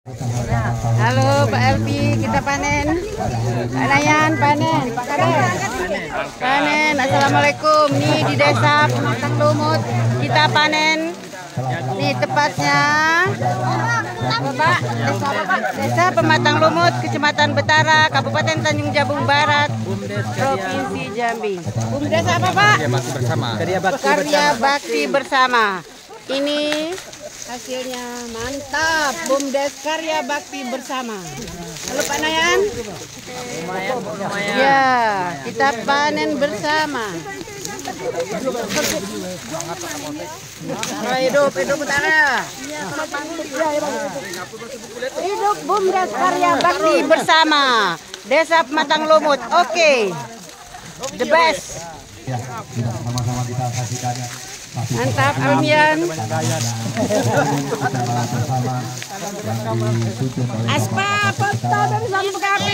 Halo Pak Elvi, kita panen. Pak Nayan panen, Pak Kades panen. Assalamualaikum. Nih di desa Pematang Lumut kita panen. Nih tepatnya Desa Pematang Lumut, Kecamatan Betara, Kabupaten Tanjung Jabung Barat, Provinsi Jambi. BUMDes apa Pak? Karya Bakti Bersama. Ini hasilnya mantap, BUMDes Karya Bakti Bersama. Halo Pak Nayan. Ya, kita panen bersama. Hidup utara. Hidup BUMDes Karya Bakti Bersama. Desa Pematang Lumut. Oke. The best. Ya, sama-sama kita saksikan. Mantap, Almian. Aspa, foto dari Sampai